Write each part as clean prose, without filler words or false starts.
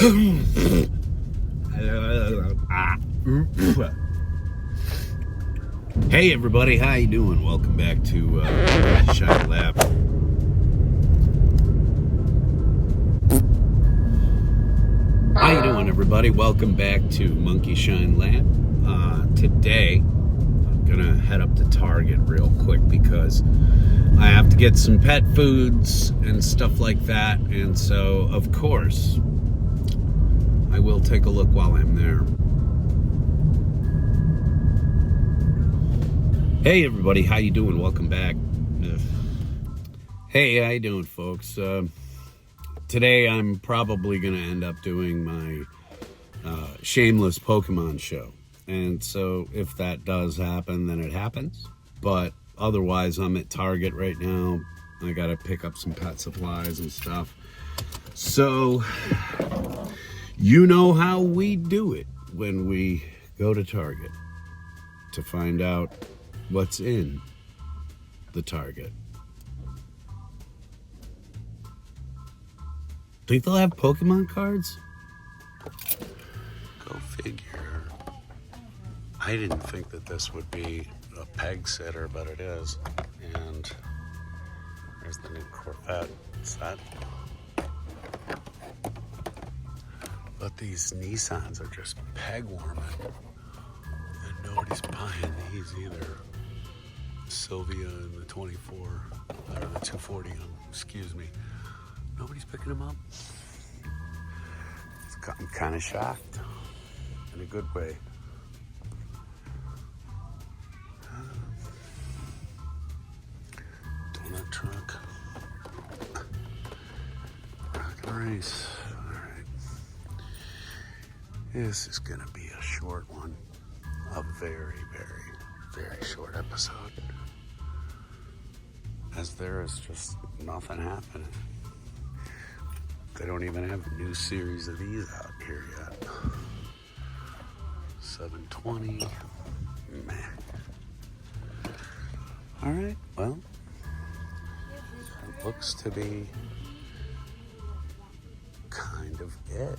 Hey everybody, how you doing? Welcome back to Shine Lab. How you doing everybody? Welcome back to Monkey Shine Lab. Today I'm gonna head up to Target real quick because I have to get some pet foods and stuff like that, and so of course I will take a look while I'm there. Hey everybody, how you doing? Welcome back. Hey, how you doing, folks? Today I'm probably gonna end up doing my shameless Pokemon show, and so if that does happen, then it happens. But otherwise, I'm at Target right now. I gotta pick up some pet supplies and stuff. So you know how we do it when we go to Target to find out what's in the Target. Think they'll have Pokemon cards? Go figure. I didn't think that this would be a peg sitter, but it is. And there's the new Corvette set. But these Nissans are just peg warming. And nobody's buying these either. Sylvia and the 24, or the 240, excuse me. Nobody's picking them up. I'm kind of shocked in a good way. Donut truck. Rock and race. All right. This is going to be a short one. A very, very, very short episode. As there is just nothing happening. They don't even have a new series of these out here yet. 720. Meh. All right, well, it looks to be kind of it.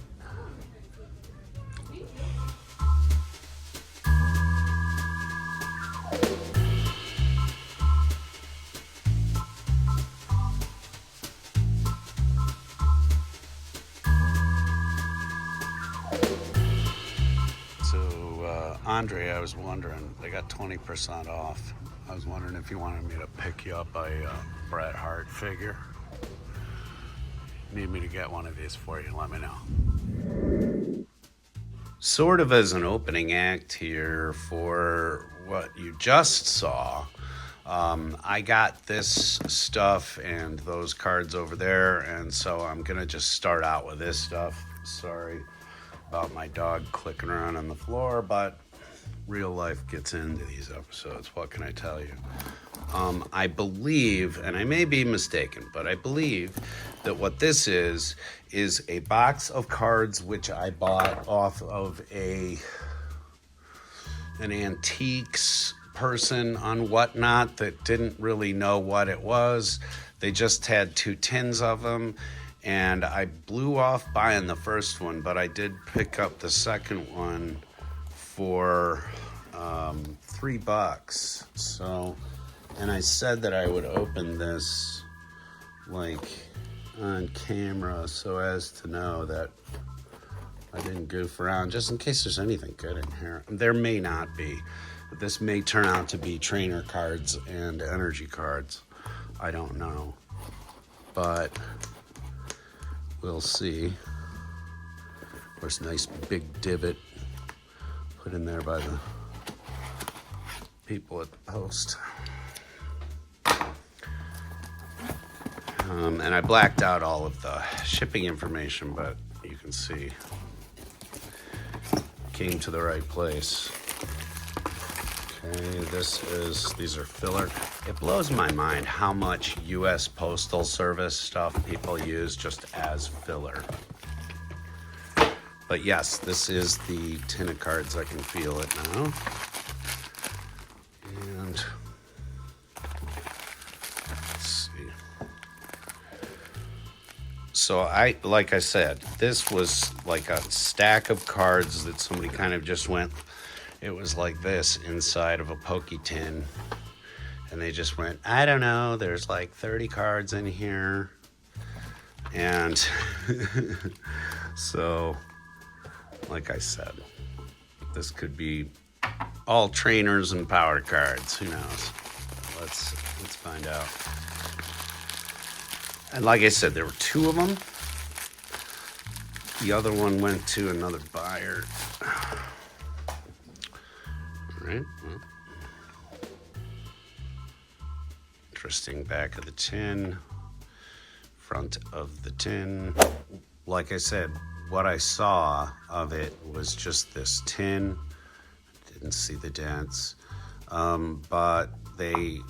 Andre, I was wondering, they got 20% off. I was wondering if you wanted me to pick you up a Bret Hart figure. Need me to get one of these for you, let me know. Sort of as an opening act here for what you just saw, I got this stuff and those cards over there, and so I'm gonna just start out with this stuff. Sorry about my dog clicking around on the floor, but real life gets into these episodes. What can I tell you? I believe, and I may be mistaken, but I believe that what this is a box of cards which I bought off of an antiques person on Whatnot that didn't really know what it was. They just had 2 tins of them, and I blew off buying the first one, but I did pick up the second one for $3. So, and I said that I would open this like on camera so as to know that I didn't goof around, just in case there's anything good in here. There may not be, but this may turn out to be trainer cards and energy cards. I don't know, but we'll see. Of course, nice big divot put in there by the people at the post. And I blacked out all of the shipping information, but you can see came to the right place. Okay, these are filler. It blows my mind how much U.S. Postal Service stuff people use just as filler. But yes, this is the tin of cards. I can feel it now. And let's see. So like I said, this was like a stack of cards that somebody kind of just went, it was like this inside of a pokey tin. And they just went, I don't know, there's like 30 cards in here. And so, like I said, this could be all trainers and power cards. Who knows? Let's find out. And like I said, there were two of them. The other one went to another buyer. All right. Well, interesting back of the tin, front of the tin. Like I said, what I saw of it was just this tin. Didn't see the dents, but the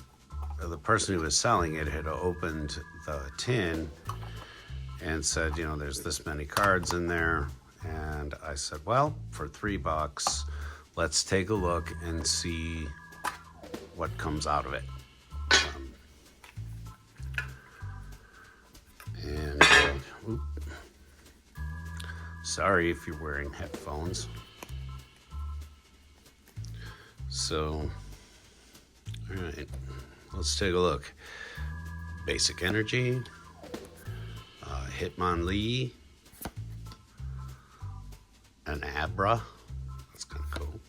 person who was selling it had opened the tin and said, you know, there's this many cards in there. And I said, well, for $3, let's take a look and see what comes out of it. Sorry if you're wearing headphones. So, all right, let's take a look. Basic Energy, Hitmonlee, an Abra, that's kind of cool.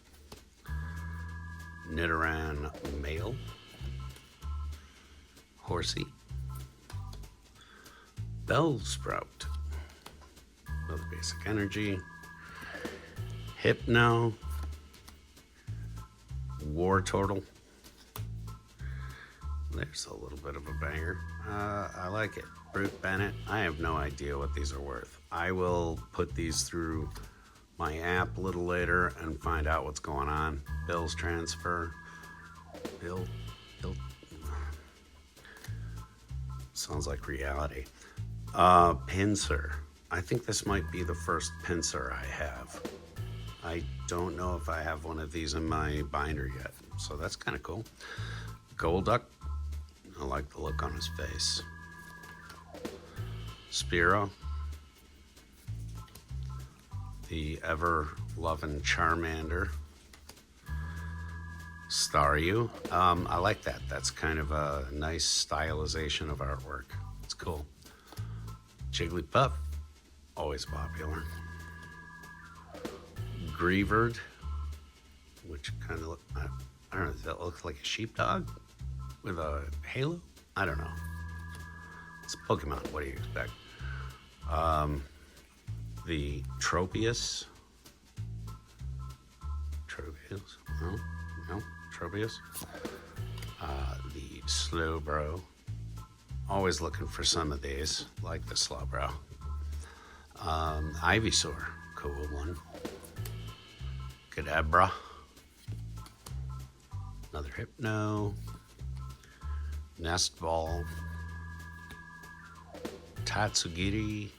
Nidoran Male, Horsey, Bellsprout, another Basic Energy, Hypno, Wartortle. There's a little bit of a banger. I like it. Brute Bennett. I have no idea what these are worth. I will put these through my app a little later and find out what's going on. Bill's transfer. Bill. Sounds like reality. Pinsir. I think this might be the first Pinsir I have. I don't know if I have one of these in my binder yet, so that's kind of cool. Golduck. I like the look on his face. Spearow. The ever-loving Charmander. Staryu. I like that. That's kind of a nice stylization of artwork. It's cool. Jigglypuff. Always popular. Greavard, which kind of, I don't know, does that look like a sheepdog with a halo? I don't know. It's a Pokemon. What do you expect? The Tropius. No, Tropius. The Slowbro. Always looking for some of these, like the Slowbro. Ivysaur, cool one. Kadabra. Another Hypno. Nest Ball. Tatsugiri.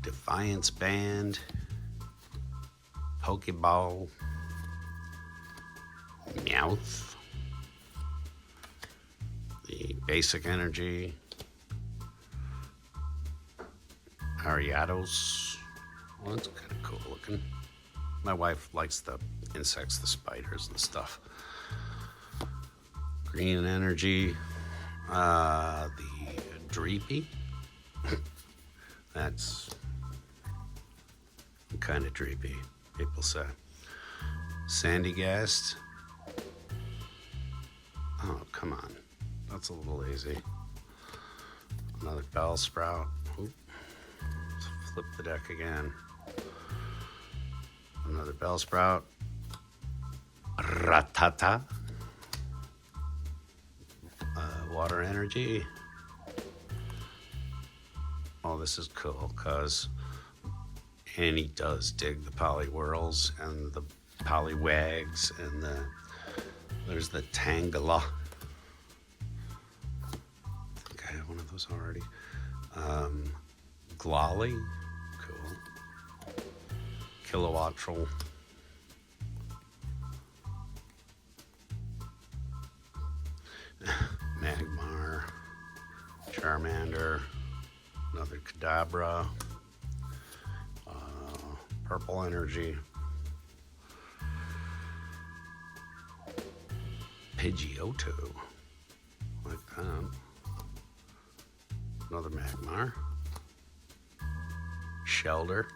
Defiance Band. Pokeball. Meowth. The Basic Energy. Ariados. Well, that's kind of cool looking. My wife likes the insects, the spiders and stuff. Green Energy. The Dreepy. That's kind of dreepy, people say. Sandygast. Oh, come on. That's a little lazy. Another Bellsprout. Oop. Let's flip the deck again. Another Bellsprout. Rattata. Water Energy. Oh, this is cool because Annie does dig the Poliwhirls and the Poliwags and there's the Tangela. I think I have one of those already. Glolly, cool. Kilowattrel. Magmar. Charmander. another Kadabra, Purple Energy, Pidgeotto, like that, another Magmar, Shelter,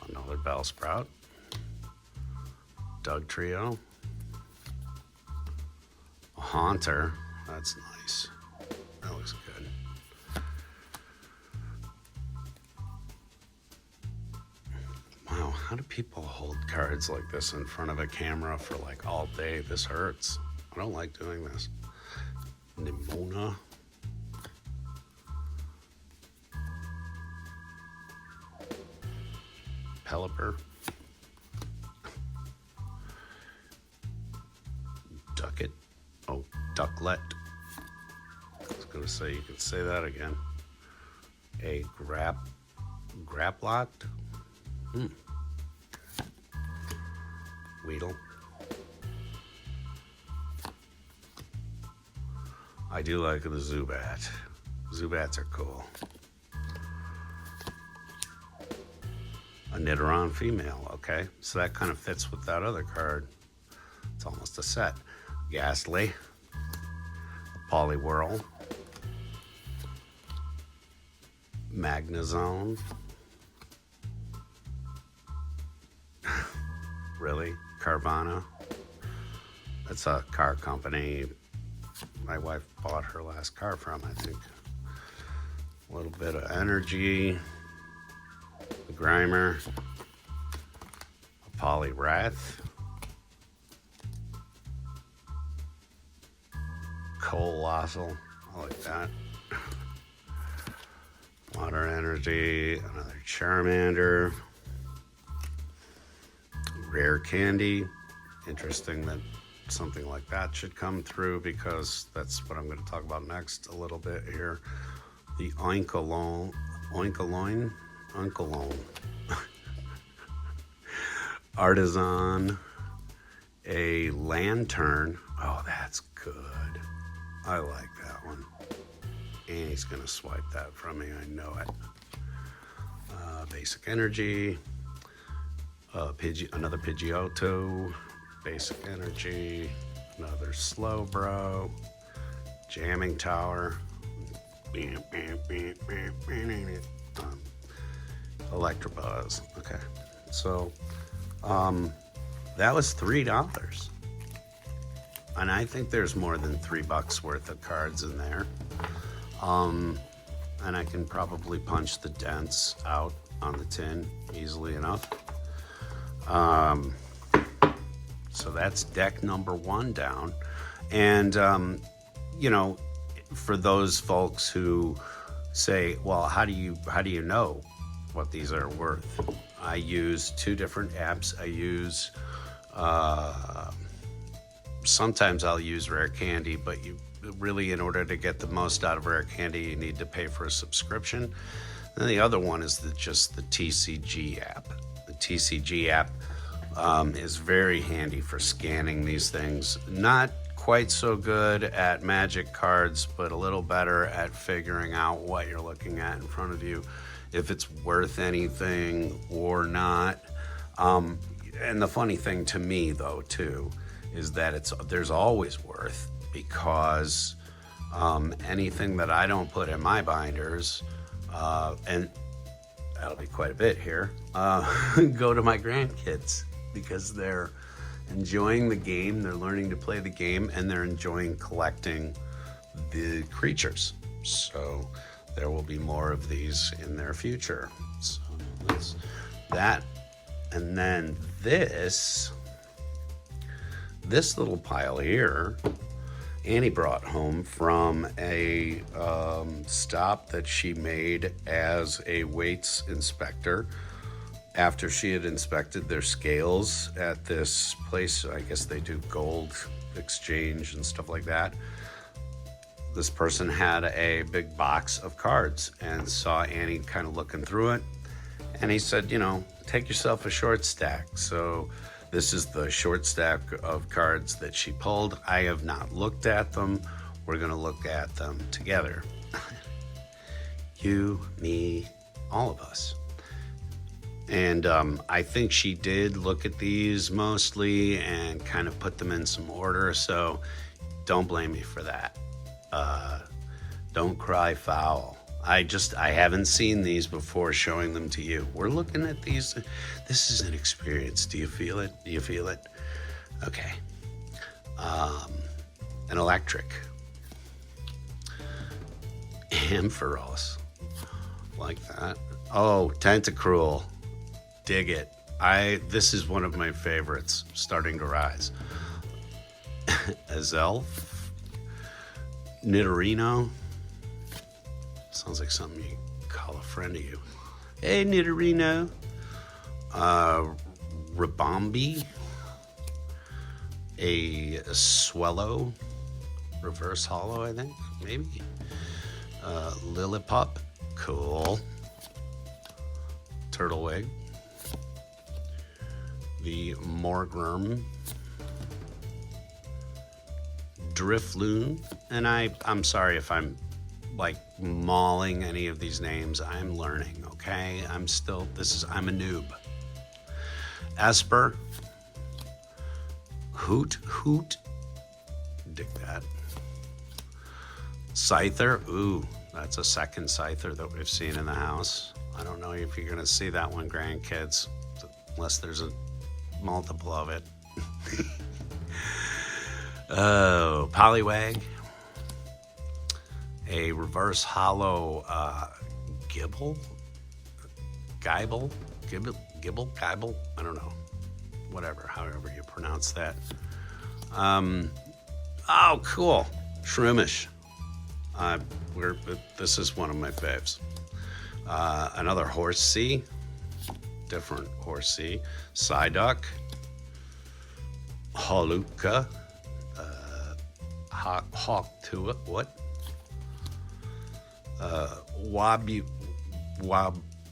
another Bellsprout, Dugtrio, a Haunter, that's nice, that looks good. Wow, how do people hold cards like this in front of a camera for like all day? This hurts. I don't like doing this. Nimona. Pelipper. Ducket. Oh, Ducklet. I was going to say, you can say that again. A Grapploct. Weedle. I do like the Zubat. Zubats are cool. A Nidoran female, okay. So that kind of fits with that other card. It's almost a set. Ghastly. A Poliwhirl. Magnezone. Really? Carvana? That's a car company my wife bought her last car from, I think. A little bit of energy. A Grimer. A Poliwrath. Coalossal. I like that. Water energy. Another Charmander. Rare Candy. Interesting that something like that should come through, because that's what I'm going to talk about next a little bit here. The Oinkologne, Artisan, a Lantern. Oh, that's good. I like that one. And he's going to swipe that from me, I know it. Basic Energy. Another Pidgeotto, Basic Energy, another Slowbro, Jamming Tower, Electabuzz. Okay, so that was $3, and I think there's more than $3 worth of cards in there, and I can probably punch the dents out on the tin easily enough. So that's deck number 1 down. And, you know, for those folks who say, well, how do you know what these are worth? I use 2 different apps. I use, sometimes I'll use Rare Candy, but you really, in order to get the most out of Rare Candy, you need to pay for a subscription. And the other one is just the TCG app. The TCG app is very handy for scanning these things. Not quite so good at Magic cards, but a little better at figuring out what you're looking at in front of you, if it's worth anything or not. And the funny thing to me, though, too, is that there's always worth, because anything that I don't put in my binders, and that'll be quite a bit here, go to my grandkids, because they're enjoying the game, they're learning to play the game, and they're enjoying collecting the creatures. So there will be more of these in their future. So that's that. And then this little pile here, Annie brought home from a stop that she made as a weights inspector after she had inspected their scales at this place. I guess they do gold exchange and stuff like that. This person had a big box of cards and saw Annie kind of looking through it. And he said, you know, take yourself a short stack. So this is the short stack of cards that she pulled. I have not looked at them. We're going to look at them together. You, me, all of us. And I think she did look at these mostly and kind of put them in some order. So don't blame me for that. Don't cry foul. I haven't seen these before showing them to you. We're looking at these. This is an experience. Do you feel it? Do you feel it? Okay. An electric. Ampharos. Like that. Oh, Tentacruel. Dig it. This is one of my favorites, starting to rise. Azelf. Nidorino. Sounds like something you call a friend of you. Hey, Nidorino. Rabombi. A Swellow. Reverse Hollow, I think. Maybe. Lillipup. Cool. Turtlewig. The Morgrem. Drifloon. And I'm sorry if I'm like mauling any of these names. I'm learning, okay? I'm a noob. Esper. Hoot. Dig that. Scyther. Ooh, that's a second Scyther that we've seen in the house. I don't know if you're gonna see that one, grandkids, unless there's a multiple of it. Oh, Poliwag. A reverse hollow Gibble? I don't know. Whatever, however you pronounce that. Oh, cool. Shroomish. This is one of my faves. Another Horsea. Different Horsea. Psyduck. Holuka. Hawktuah. What?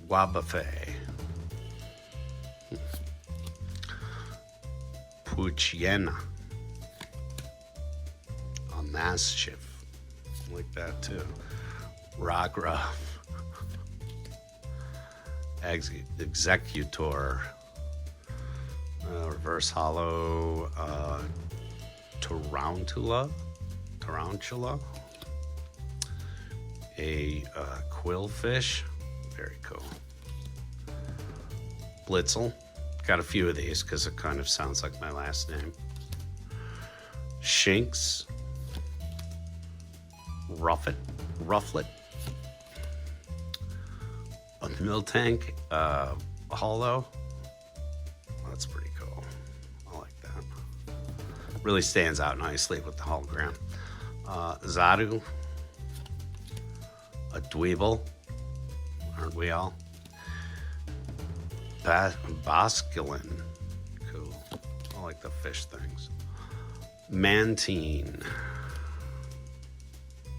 Wabafay. Puchiena. A Mastiff. Like that too. Rockruff. Executor. Reverse hollow. Tarantula. A Quillfish. Very cool. Blitzel. Got a few of these because it kind of sounds like my last name. Shinx. Rufflet. A Miltank. Hollow. That's pretty cool. I like that. Really stands out nicely with the hologram. Zadu. A Dweeble. Aren't we all? Basculin. Cool. I like the fish things. Mantine.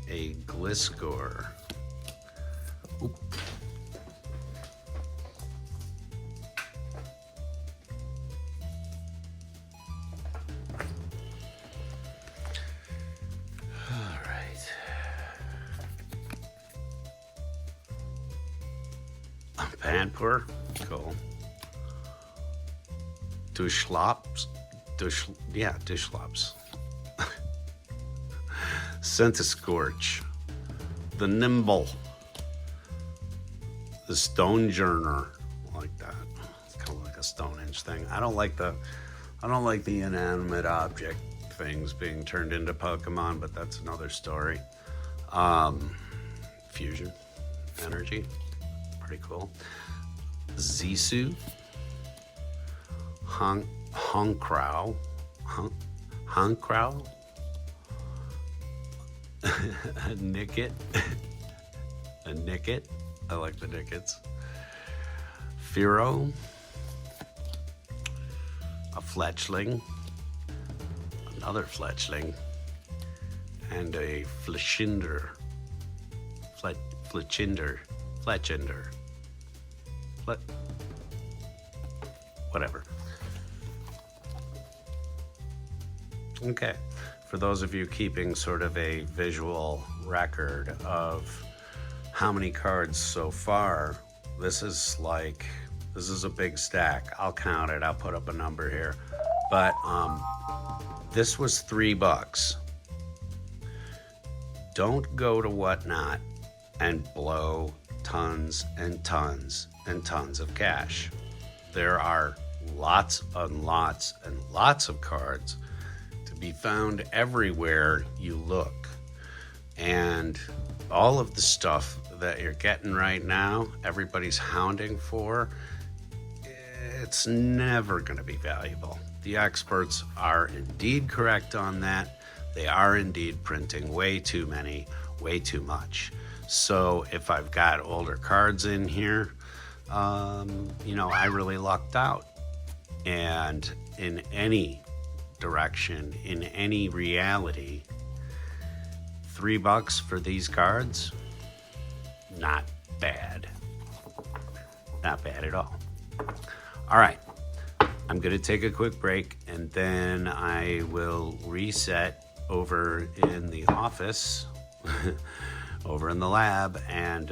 A Gliscor. Oop. All right. Panpur. Cool. Dushlaps. Dushlaps. Centiscorch. The Nimble. The Stonejourner. I like that. It's kind of like a Stonehenge thing. I don't like the inanimate object things being turned into Pokemon, but that's another story. Fusion energy. Pretty cool. Zisu. Honkrau. A Nickit. I like the Nickits. Firo. A Fletchling. Another Fletchling. And a Fletchinder. Whatever. Okay. For those of you keeping sort of a visual record of how many cards so far. This is a big stack. I'll count it. I'll put up a number here. But this was $3. Don't go to Whatnot and blow tons and tons and tons of cash. There are lots and lots and lots of cards to be found everywhere you look. And all of the stuff that you're getting right now, everybody's hounding for, it's never going to be valuable. The experts are indeed correct on that. They are indeed printing way too many, way too much. So if I've got older cards in here, I really lucked out. And in any direction, in any reality, $3 for these cards, not bad. Not bad at all. All right, I'm going to take a quick break, and then I will reset over in the office, over in the lab, and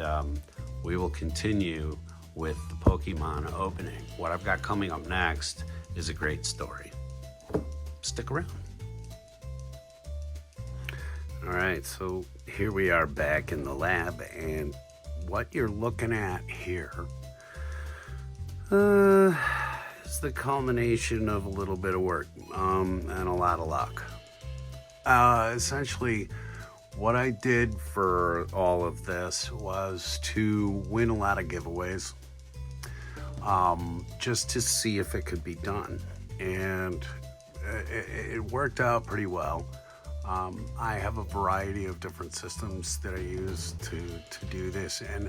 we will continue with the Pokemon opening. What I've got coming up next is a great story. Stick around. All right, so here we are back in the lab, and what you're looking at here is the culmination of a little bit of work and a lot of luck. Essentially, what I did for all of this was to win a lot of giveaways, just to see if it could be done, and it worked out pretty well. I have a variety of different systems that I use to do this, and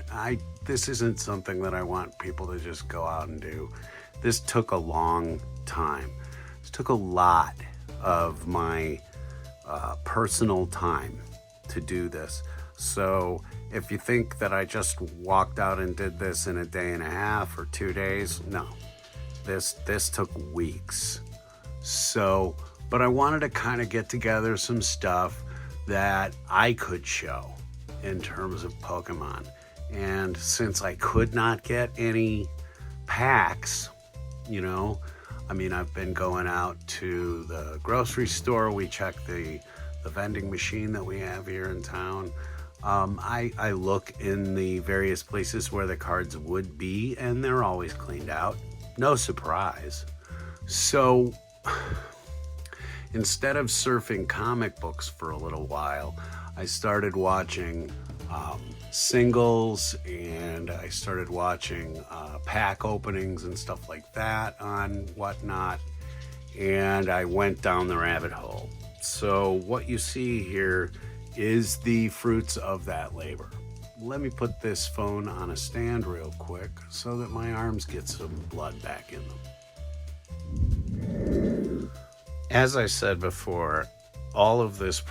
this isn't something that I want people to just go out and do. This took a long time. This took a lot of my personal time to do this. So if you think that I just walked out and did this in a day and a half or 2 days, no. This took weeks. So, but I wanted to kind of get together some stuff that I could show in terms of Pokemon. And since I could not get any packs, I've been going out to the grocery store. We check the vending machine that we have here in town. I look in the various places where the cards would be, and they're always cleaned out. No surprise. So instead of surfing comic books for a little while, I started watching singles, and I started watching pack openings and stuff like that on Whatnot, and I went down the rabbit hole. So what you see here is the fruits of that labor. Let me put this phone on a stand real quick so that my arms get some blood back in them. As I said before, all of it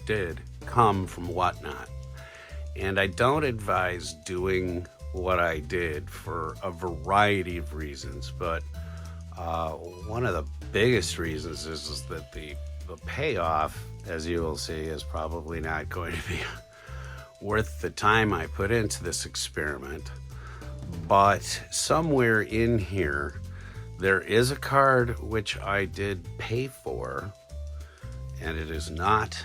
did come from Whatnot. And I don't advise doing what I did for a variety of reasons, but one of the biggest reasons is that the payoff, as you will see, is probably not going to be worth the time I put into this experiment. But somewhere in here, there is a card which I did pay for, and it is not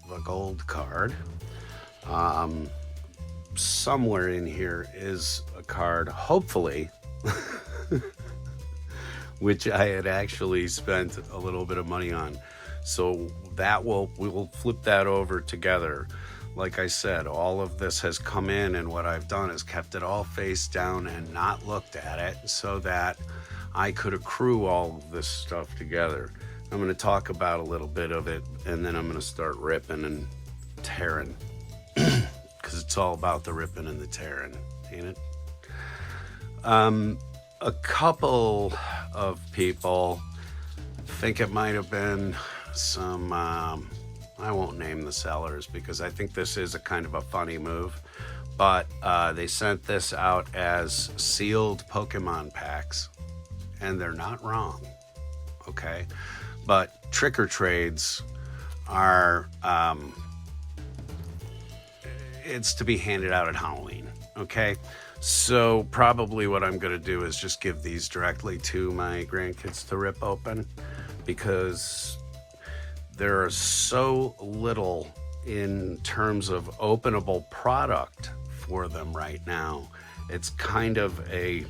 the gold card. Somewhere in here is a card, hopefully, which I had actually spent a little bit of money on. So we will flip that over together. Like I said, all of this has come in, and what I've done is kept it all face down and not looked at it so that I could accrue all of this stuff together. I'm going to talk about a little bit of it, and then I'm going to start ripping and tearing, because it's all about the ripping and the tearing, ain't it? A couple of people think it might have been some, I won't name the sellers because I think this is a kind of a funny move, but they sent this out as sealed Pokemon packs, and they're not wrong, okay? But trick or trades are, it's to be handed out at Halloween. Okay, so probably what I'm going to do is just give these directly to my grandkids to rip open, because there is so little in terms of openable product for them right now. It's kind of a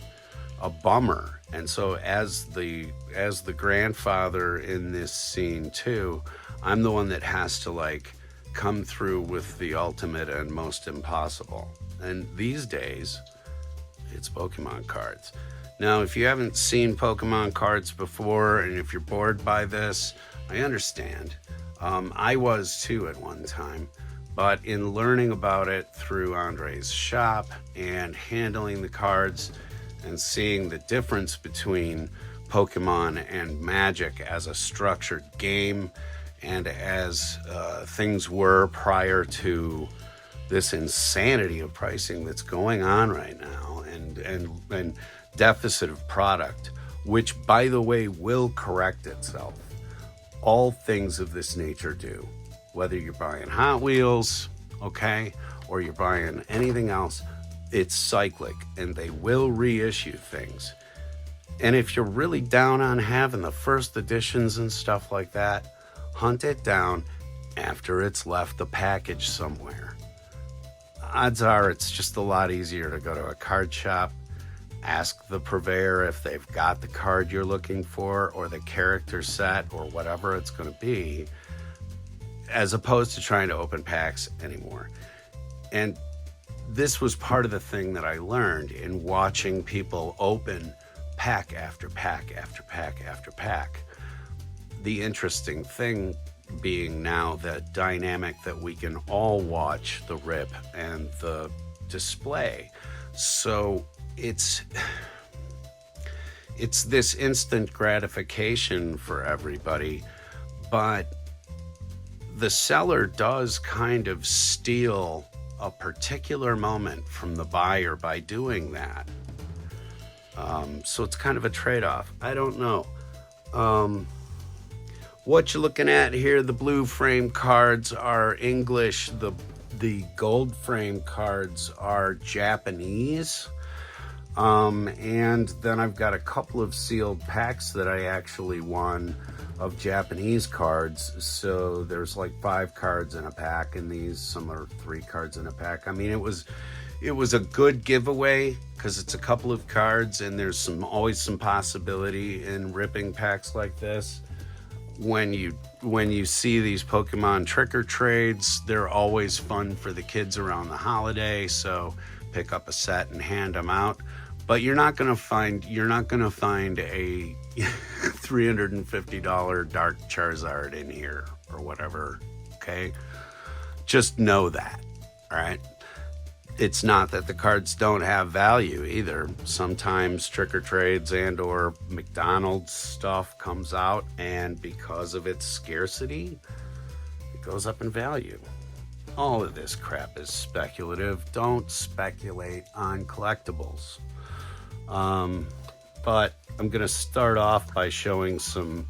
bummer. And so as the grandfather in this scene too, I'm the one that has to like come through with the ultimate and most impossible. And these days, it's Pokemon cards. Now, if you haven't seen Pokemon cards before, and if you're bored by this, I understand. I was too at one time. But in learning about it through Andre's shop and handling the cards and seeing the difference between Pokemon and Magic as a structured game and as things were prior to this insanity of pricing that's going on right now, and deficit of product, which, by the way, will correct itself. All things of this nature do. Whether you're buying Hot Wheels, okay, or you're buying anything else, it's cyclic, and they will reissue things. And if you're really down on having the first editions and stuff like that, hunt it down after it's left the package somewhere. Odds are it's just a lot easier to go to a card shop, ask the purveyor if they've got the card you're looking for or the character set or whatever it's going to be, as opposed to trying to open packs anymore. And this was part of the thing that I learned in watching people open pack after pack after pack after pack. The interesting thing being now the dynamic that we can all watch the rip and the display. So it's this instant gratification for everybody, but the seller does kind of steal a particular moment from the buyer by doing that. So it's kind of a trade-off. I don't know. What you're looking at here, the blue frame cards are English. The gold frame cards are Japanese. And then I've got a couple of sealed packs that I actually won of Japanese cards. So there's like 5 cards in a pack, and these, some are 3 cards in a pack. I mean, it was a good giveaway because it's a couple of cards, and there's always some possibility in ripping packs like this. When you see these Pokemon trick or trades, they're always fun for the kids around the holiday. So pick up a set and hand them out. But you're not gonna find a $350 Dark Charizard in here or whatever. Okay, just know that. All right. It's not that the cards don't have value either. Sometimes trick or trades and or McDonald's stuff comes out, and because of its scarcity, it goes up in value. All of this crap is speculative. Don't speculate on collectibles. But I'm going to start off by showing some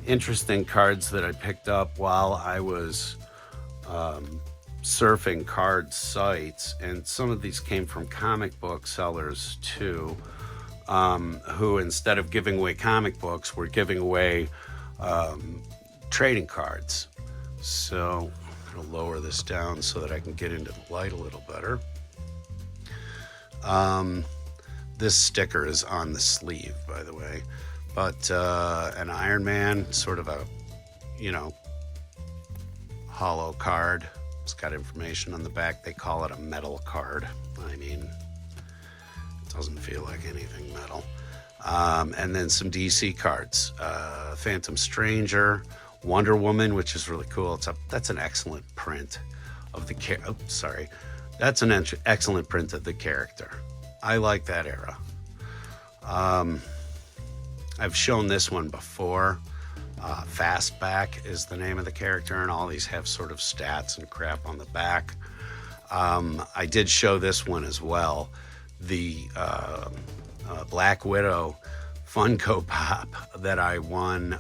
interesting cards that I picked up while I was surfing card sites, and some of these came from comic book sellers too, who, instead of giving away comic books, were giving away trading cards. So I'm going to lower this down so that I can get into the light a little better. This sticker is on the sleeve, by the way, but an Iron Man, sort of a, hollow card. It's got information on the back. They call it a metal card. I mean, it doesn't feel like anything metal. And then some DC cards. Phantom Stranger, Wonder Woman, which is really cool. That's an excellent print of the That's an excellent print of the character. I like that era. I've shown this one before. Fastback is the name of the character, and all these have sort of stats and crap on the back. I did show this one as well. The Black Widow Funko Pop that I won.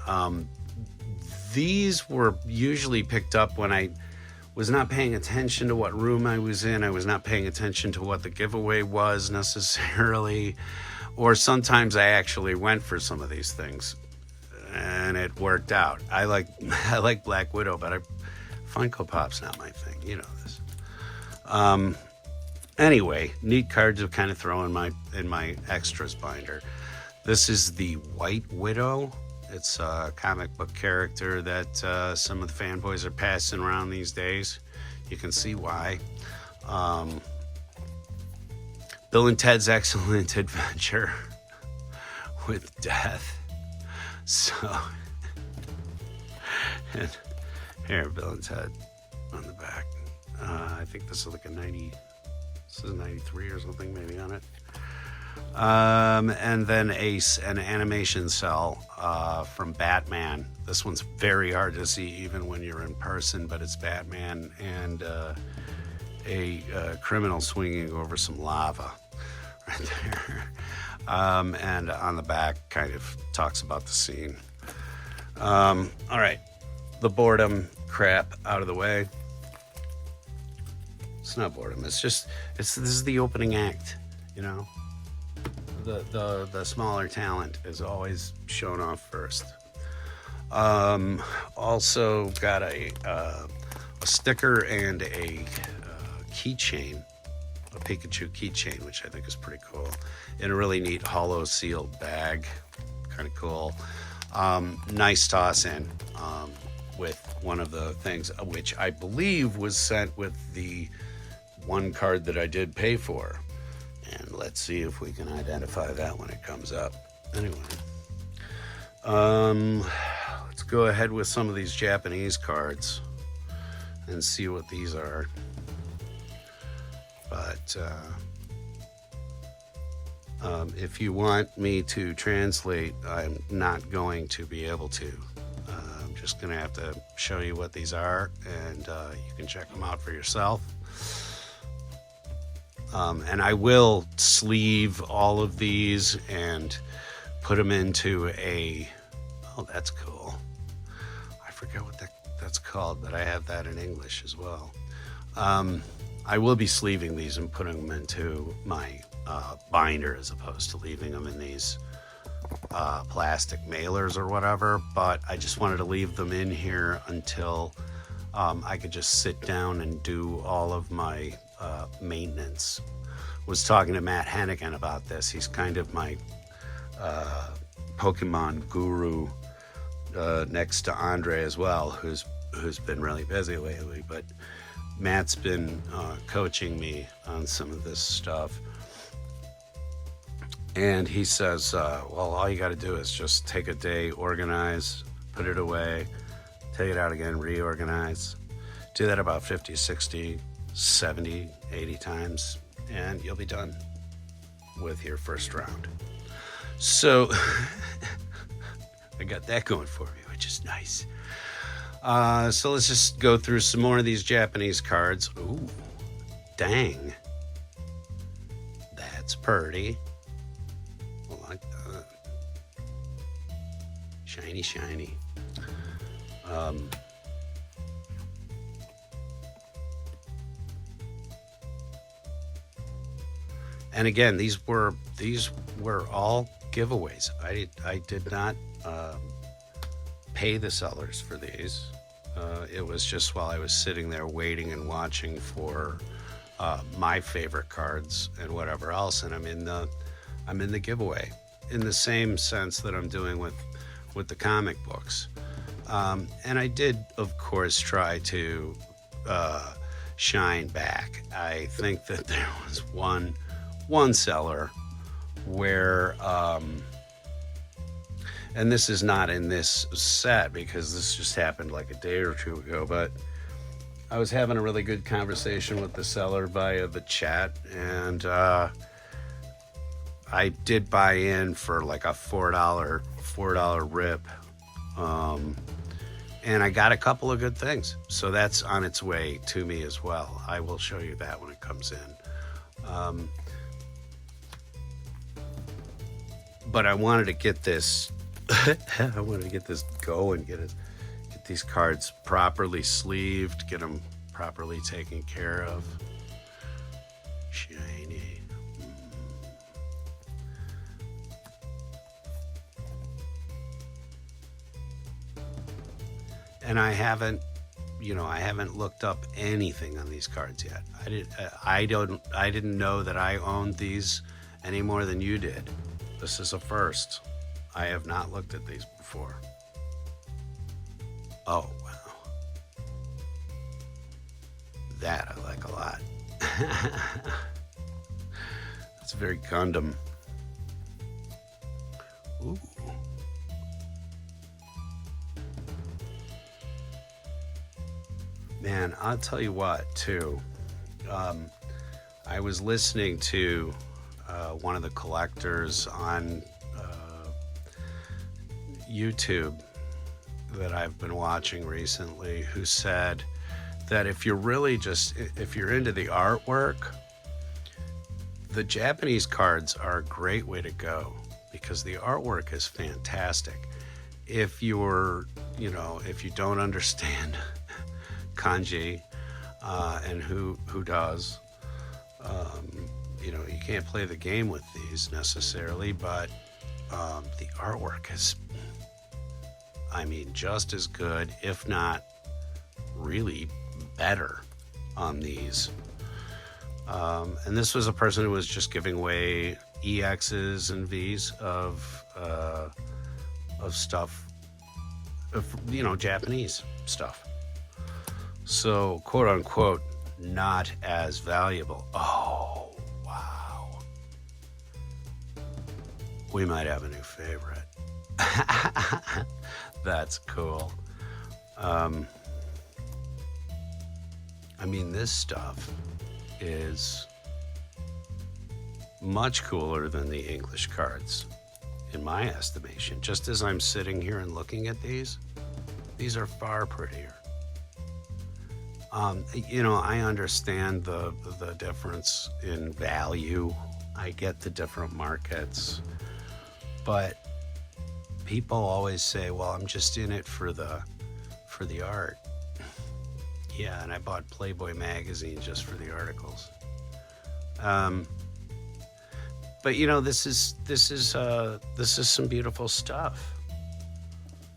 These were usually picked up when was not paying attention to what room I was in. I was not paying attention to what the giveaway was necessarily. Or sometimes I actually went for some of these things and it worked out. I like Black Widow, but Funko Pop's not my thing. You know this. Anyway, neat cards to kind of throw in my extras binder. This is the White Widow. It's a comic book character that some of the fanboys are passing around these days. You can see why. Bill and Ted's Excellent Adventure with Death. So, and here, Bill and Ted on the back. I think this is like a 90, this is a 93 or something maybe on it. And then an animation cell from Batman. This one's very hard to see even when you're in person, but it's Batman and a criminal swinging over some lava right there. And on the back kind of talks about the scene. All right, the boredom crap out of the way. It's not boredom. It's just this is the opening act, you know. The smaller talent is always shown off first. Also got a sticker and a keychain, a Pikachu keychain, which I think is pretty cool, in a really neat hollow sealed bag. Kind of cool. Nice toss in with one of the things, which I believe was sent with the one card that I did pay for. And let's see if we can identify that when it comes up. Anyway, let's go ahead with some of these Japanese cards and see what these are. But if you want me to translate, I'm not going to be able to. I'm just going to have to show you what these are, and you can check them out for yourself. And I will sleeve all of these and put them into oh, that's cool. I forget what that's called, but I have that in English as well. I will be sleeving these and putting them into my binder as opposed to leaving them in these plastic mailers or whatever, but I just wanted to leave them in here until I could just sit down and do all of my maintenance. Was talking to Matt Hennigan about this. He's kind of my Pokemon guru next to Andre as well, who's been really busy lately, but Matt's been coaching me on some of this stuff. And he says, well, all you got to do is just take a day, organize, put it away, take it out again, reorganize. Do that about 50, 60, 70, 80 times, and you'll be done with your first round. So I got that going for me, which is nice. So let's just go through some more of these Japanese cards. Ooh, dang. That's pretty. I like that. Shiny, shiny. And again, these were all giveaways. I did not pay the sellers for these. It was just while I was sitting there waiting and watching for my favorite cards and whatever else, and I'm in the giveaway in the same sense that I'm doing with the comic books. And I did, of course, try to shine back. I think that there was one seller where, and this is not in this set because this just happened like a day or two ago, but I was having a really good conversation with the seller via the chat, and I did buy in for like a $4 rip, and I got a couple of good things, so that's on its way to me as well. I will show you that when it comes in. But I wanted to get this going, get these cards properly sleeved, get them properly taken care of. Shiny. And I haven't looked up anything on these cards yet. I didn't know that I owned these any more than you did. This is a first. I have not looked at these before. Oh, wow. That I like a lot. It's very Gundam. Ooh. Man, I'll tell you what, too. I was listening to one of the collectors on YouTube that I've been watching recently, who said that if you're into the artwork, the Japanese cards are a great way to go because the artwork is fantastic. If you don't understand kanji, and who does, you can't play the game with these necessarily, but the artwork is, just as good, if not really better on these. And this was a person who was just giving away EXs and Vs of stuff, of Japanese stuff. So, quote unquote, not as valuable. Oh, wow. We might have a new favorite. That's cool. This stuff is much cooler than the English cards, in my estimation. Just as I'm sitting here and looking at these are far prettier. I understand the difference in value. I get the different markets, but people always say, well, I'm just in it for the art. Yeah, and I bought Playboy magazine just for the articles. But this is some beautiful stuff.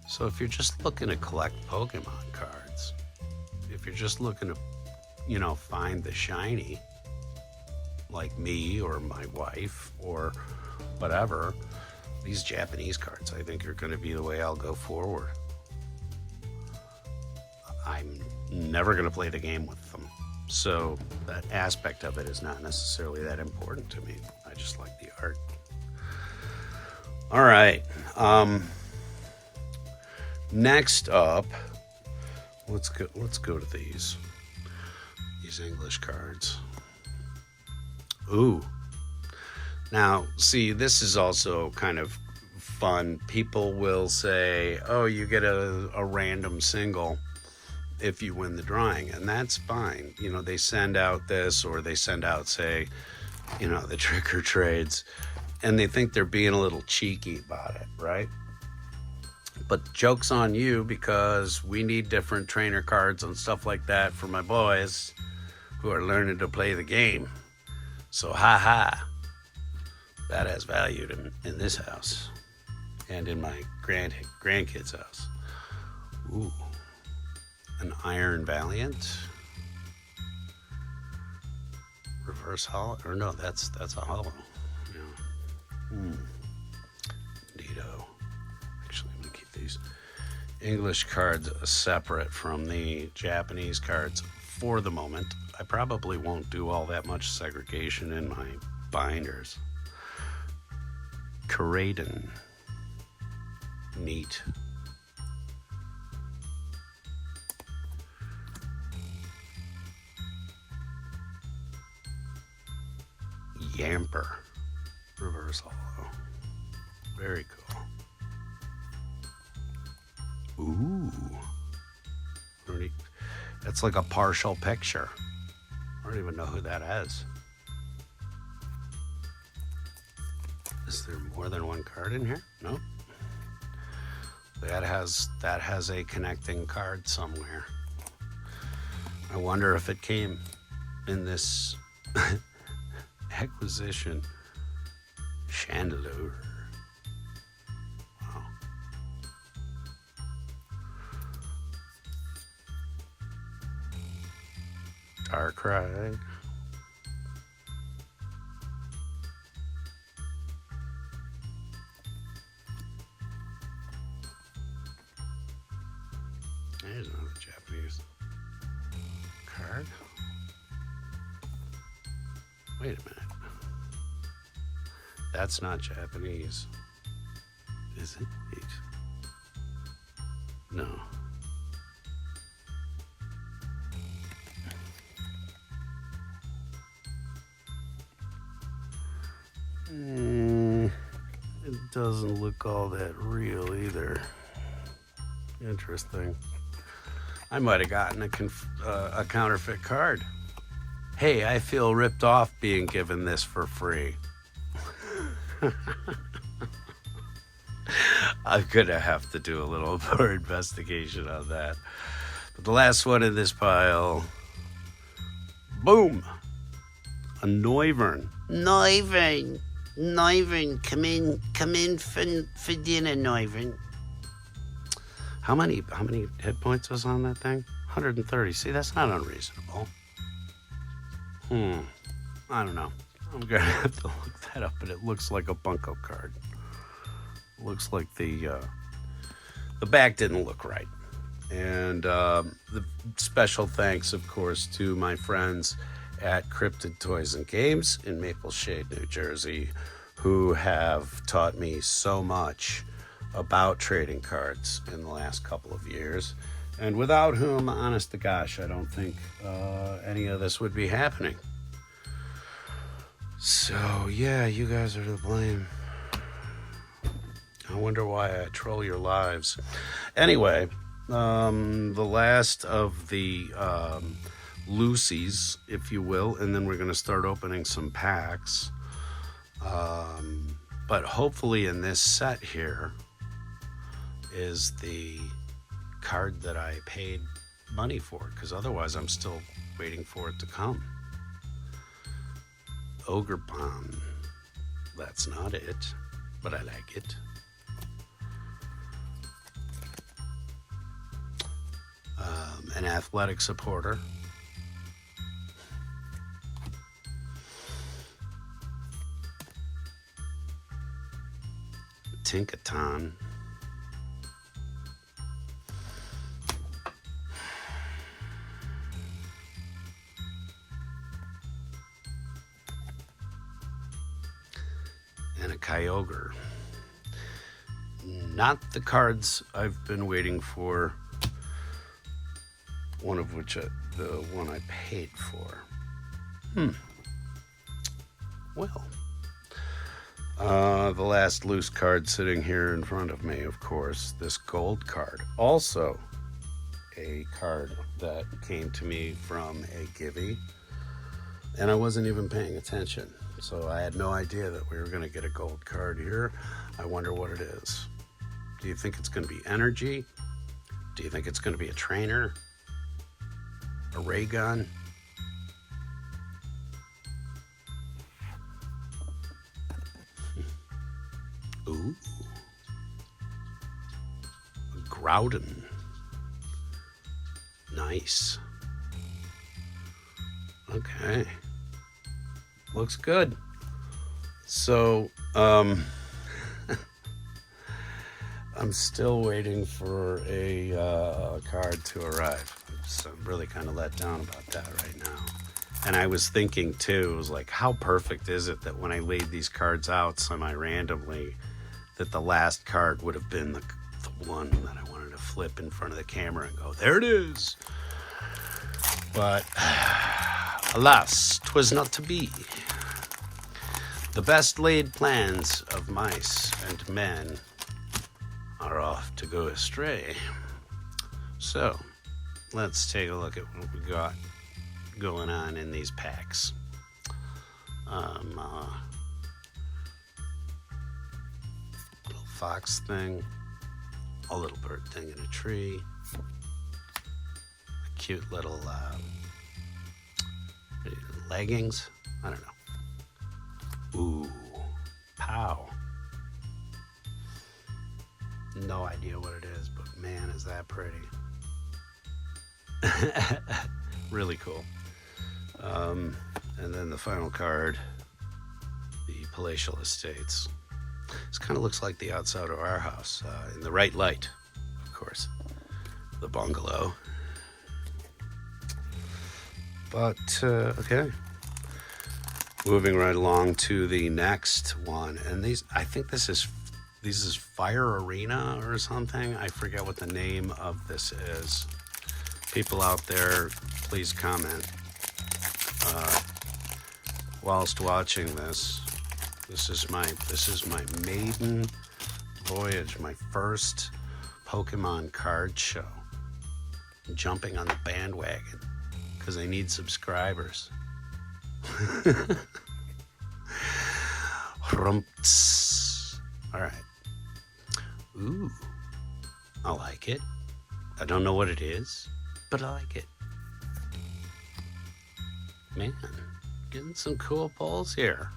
So if you're just looking to collect Pokemon cards, if you're just looking to, find the shiny, like me or my wife or whatever, these Japanese cards, I think, are going to be the way I'll go forward. I'm never going to play the game with them, so that aspect of it is not necessarily that important to me. I just like the art. All right. Next up, let's go to these English cards. Ooh. Now, see, this is also kind of fun. People will say, oh, you get a random single if you win the drawing, and that's fine. They send out this, or they send out, say, the trick or trades, and they think they're being a little cheeky about it, right? But the joke's on you, because we need different trainer cards and stuff like that for my boys who are learning to play the game. So, that has value in this house and in my grandkids' house. Ooh, an Iron Valiant. Reverse hollow, or no, that's a hollow. Yeah. Neato. Actually, I'm gonna keep these English cards separate from the Japanese cards for the moment. I probably won't do all that much segregation in my binders. Karaden. Neat. Yamper. Reverse hollow. Very cool. Ooh. That's like a partial picture. I don't even know who that is. Is there more than one card in here? Nope. That has a connecting card somewhere. I wonder if it came in this acquisition. Chandelure. Wow. Darkrai. There's another Japanese card. Wait a minute. That's not Japanese. Is it? Wait. No. It doesn't look all that real either. Interesting. I might have gotten a counterfeit card. Hey, I feel ripped off being given this for free. I'm gonna have to do a little more investigation on that. But the last one in this pile, boom, a Noivern. Noivern, come in for dinner, Noivern. How many hit points was on that thing? 130. See, that's not unreasonable. I don't know. I'm gonna have to look that up, but it looks like a bunko card. It looks like the back didn't look right. And the special thanks, of course, to my friends at Cryptid Toys and Games in Maple Shade, New Jersey, who have taught me so much about trading cards in the last couple of years, and without whom, honest to gosh, I don't think any of this would be happening. So yeah, you guys are to blame. I wonder why I troll your lives. Anyway, the last of the Lucy's, if you will, and then we're going to start opening some packs. But hopefully in this set here is the card that I paid money for, because otherwise I'm still waiting for it to come. Ogerpon. That's not it, but I like it. An athletic supporter. Tinkaton. And a Kyogre. Not the cards I've been waiting for, one of which the one I paid for. Well, the last loose card sitting here in front of me, of course, this gold card. Also a card that came to me from a Givey, and I wasn't even paying attention. So I had no idea that we were going to get a gold card here. I wonder what it is. Do you think it's going to be energy? Do you think it's going to be a trainer? A ray gun? Ooh. A Groudon. Nice. Okay. Looks good. So, I'm still waiting for a card to arrive. So I'm really kind of let down about that right now. And I was thinking too, it was like, how perfect is it that when I laid these cards out semi-randomly, that the last card would have been the one that I wanted to flip in front of the camera and go, there it is. But alas, 'twas not to be. The best laid plans of mice and men are off to go astray. So let's take a look at what we got going on in these packs. Little fox thing, a little bird thing in a tree, a cute little leggings. I don't know. Ooh, pow. No idea what it is, but man, is that pretty. Really cool. And then the final card, the Palatial Estates. This kind of looks like the outside of our house, in the right light, of course. The bungalow. But, okay. Moving right along to the next one. And I think this is Fire Arena or something. I forget what the name of this is. People out there, please comment. Whilst watching this, this is my maiden voyage, my first Pokemon card show. I'm jumping on the bandwagon because I need subscribers. Rumps. All right. Ooh, I like it. I don't know what it is, but I like it. Man, getting some cool pulls here.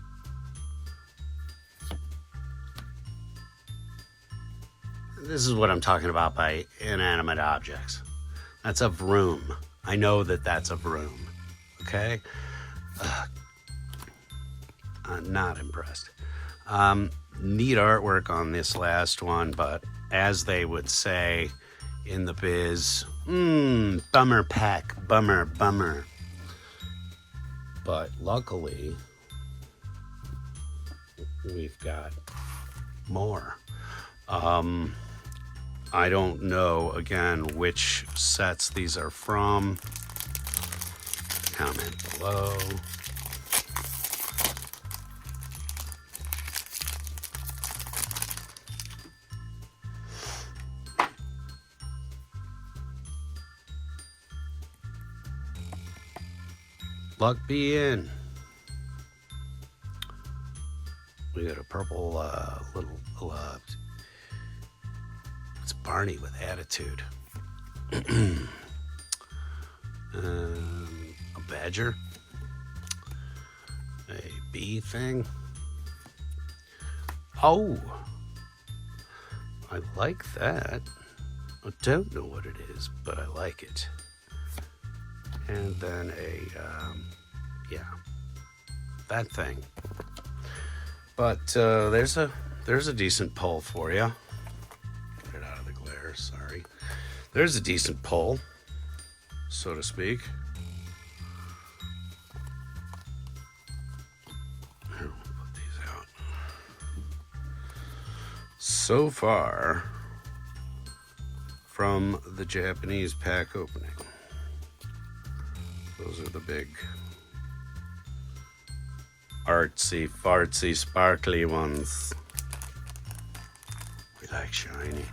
This is what I'm talking about by inanimate objects. That's a vroom. I know that that's a vroom. Okay? I'm not impressed. Neat artwork on this last one, but as they would say in the biz, bummer pack, bummer. But luckily, we've got more. I don't know, again, which sets these are from. Comment below. Luck be in. We got a purple little it's Barney with attitude. A badger. A bee thing. Oh, I like that. I don't know what it is, but I like it. And then that thing. But there's a decent pull for you. Get it out of the glare, sorry. There's a decent pull, so to speak. Here, we'll put these out. So far from the Japanese pack opening. Those are the big artsy, fartsy, sparkly ones. We like shiny.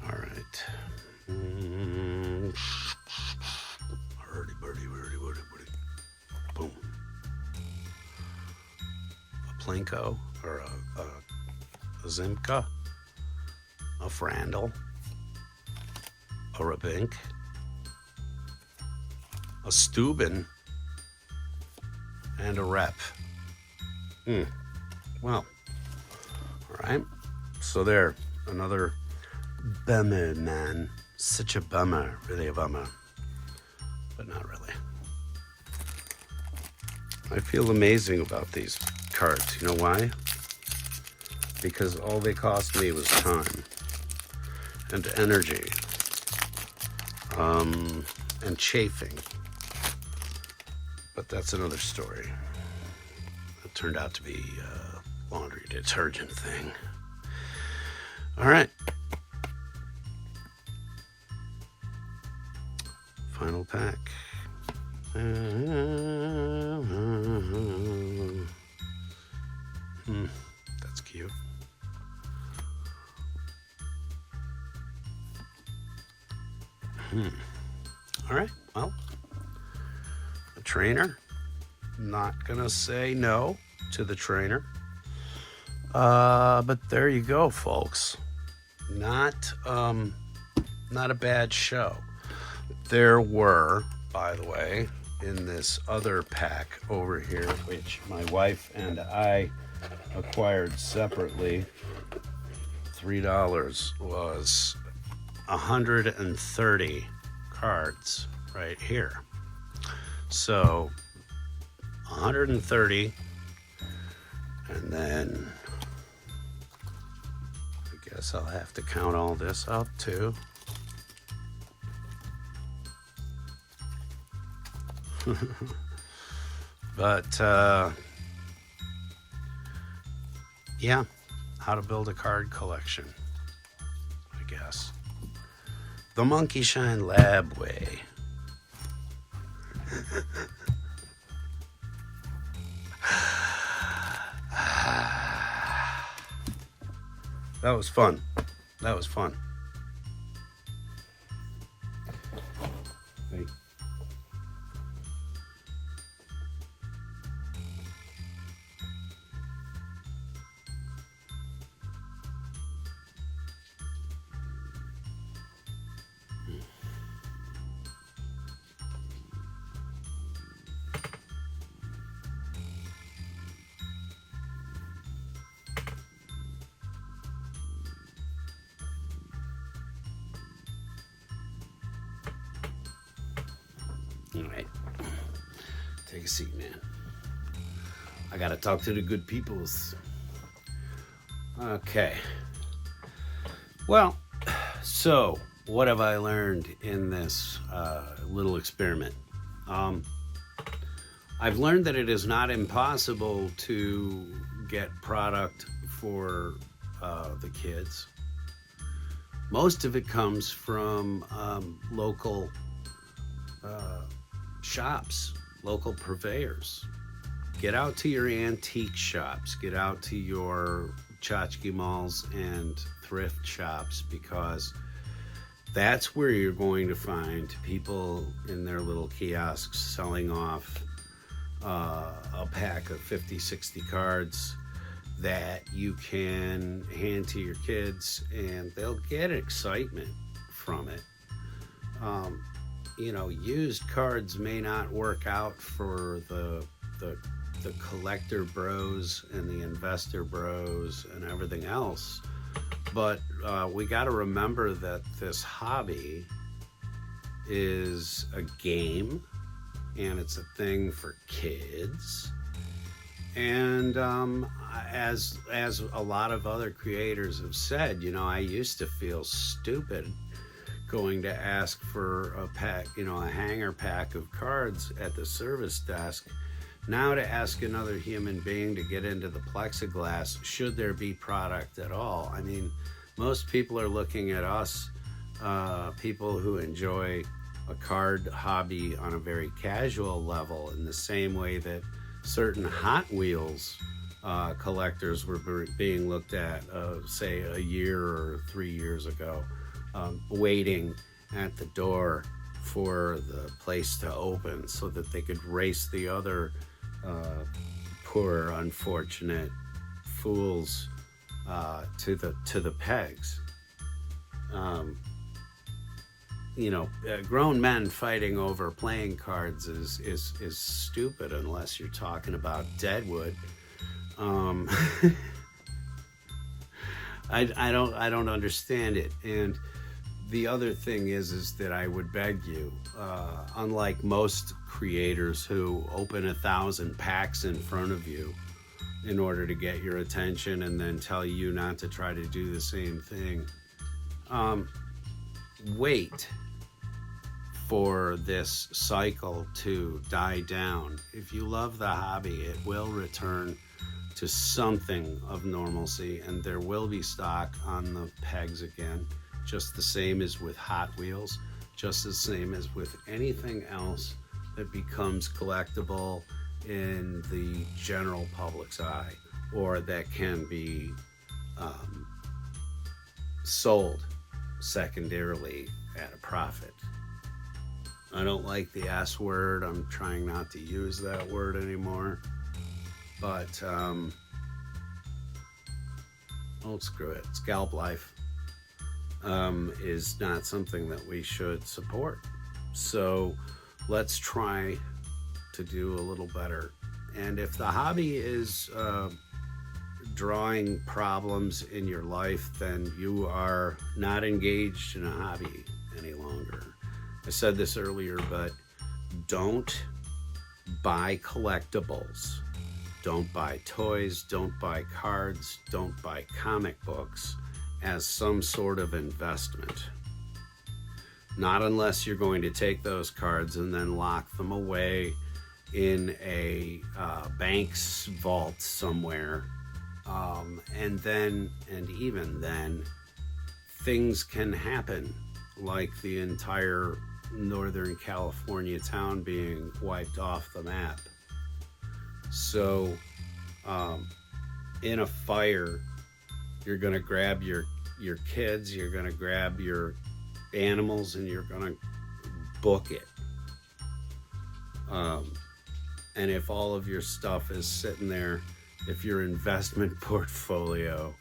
All right. Boom. A Plinko or a Zimka, a Frandle, a Rabink, a Steuben, and a Rep. Well, all right. So there, another bummer, man. Such a bummer, really a bummer, but not really. I feel amazing about these cards. You know why? Because all they cost me was time and energy and chafing. But that's another story. It turned out to be a laundry detergent thing. All right. Final pack. That's cute. All right, well, a trainer, Not gonna say no to the trainer. But there you go, folks. Not not a bad show. There were, by the way, in this other pack over here, which my wife and I acquired separately, $3 was 130 cards right here. So 130, and then I guess I'll have to count all this up too. But yeah, how to build a card collection, I guess. The Monkey Shine Lab way. That was fun. That was fun. Hey. All right. Take a seat, man. I gotta talk to the good peoples. Okay. Well, so what have I learned in this little experiment? I've learned that it is not impossible to get product for the kids. Most of it comes from local shops, local purveyors. Get out to your antique shops, get out to your tchotchke malls and thrift shops, because that's where you're going to find people in their little kiosks selling off a pack of 50, 60 cards that you can hand to your kids, and they'll get excitement from it. You know, used cards may not work out for the collector bros and the investor bros and everything else, but we got to remember that this hobby is a game, and it's a thing for kids. And as a lot of other creators have said, you know, I used to feel stupid going to ask for a pack, you know, a hanger pack of cards at the service desk. Now to ask another human being to get into the plexiglass, should there be product at all? I mean, most people are looking at us, people who enjoy a card hobby on a very casual level, in the same way that certain Hot Wheels collectors were being looked at, say, a year or 3 years ago. Waiting at the door for the place to open so that they could race the other poor, unfortunate fools to the pegs. You know, grown men fighting over playing cards is stupid, unless you're talking about Deadwood. I don't understand it. And the other thing is that I would beg you, unlike most creators who open 1,000 packs in front of you in order to get your attention and then tell you not to try to do the same thing, wait for this cycle to die down. If you love the hobby, it will return to something of normalcy, and there will be stock on the pegs again, just the same as with Hot Wheels, just the same as with anything else that becomes collectible in the general public's eye, or that can be sold secondarily at a profit. I don't like the S word. I'm trying not to use that word anymore. But, oh, screw it. Scalp life is not something that we should support. So let's try to do a little better. And if the hobby is drawing problems in your life, then you are not engaged in a hobby any longer. I said this earlier, but don't buy collectibles. Don't buy toys, don't buy cards, don't buy comic books as some sort of investment. Not unless you're going to take those cards and then lock them away in a bank's vault somewhere. And even then, things can happen, like the entire Northern California town being wiped off the map. So, in a fire, you're going to grab your kids, you're going to grab your animals, and you're going to book it. And if all of your stuff is sitting there, if your investment portfolio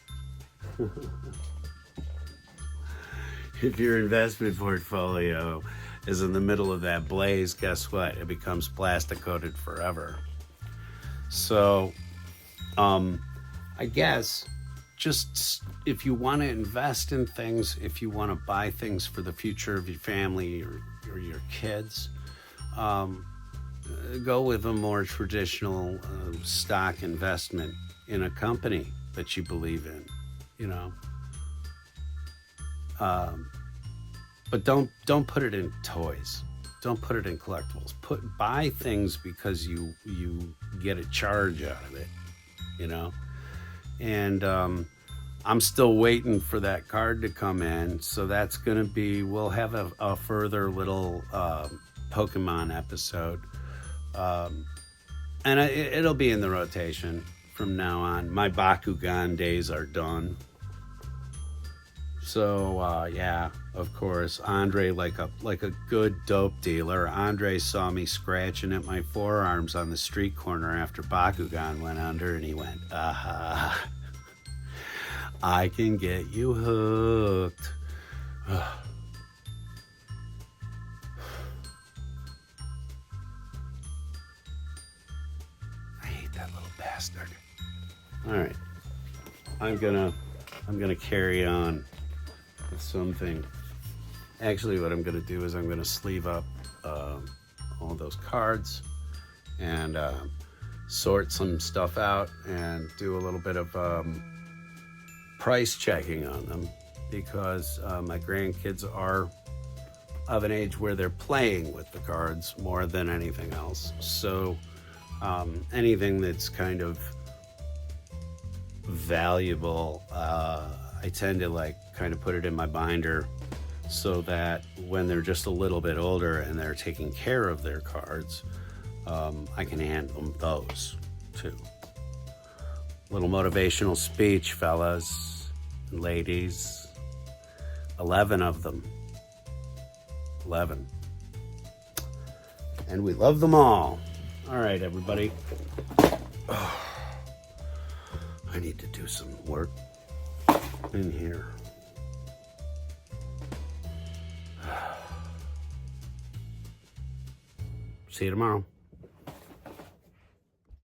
if your investment portfolio is in the middle of that blaze, guess what? It becomes plastic coated forever. So, I guess just if you want to invest in things, if you want to buy things for the future of your family or your kids, go with a more traditional stock investment in a company that you believe in, you know. But don't put it in toys. Don't put it in collectibles. Buy things because you get a charge out of it, you know. And I'm still waiting for that card to come in, so that's gonna be. We'll have a further little Pokemon episode, and it'll be in the rotation from now on. My Bakugan days are done. So yeah, of course, Andre, like a good dope dealer, Andre saw me scratching at my forearms on the street corner after Bakugan went under, and he went, "Aha, I can get you hooked." I hate that little bastard. All right, I'm gonna carry on with something. Actually, what I'm gonna do is I'm gonna sleeve up all those cards and sort some stuff out and do a little bit of price checking on them, because my grandkids are of an age where they're playing with the cards more than anything else. So anything that's kind of valuable, I tend to kind of put it in my binder so that when they're just a little bit older and they're taking care of their cards, I can hand them those too. Little motivational speech, fellas and ladies. 11 of them. 11. And we love them all. All right, everybody. I need to do some work in here. See you tomorrow.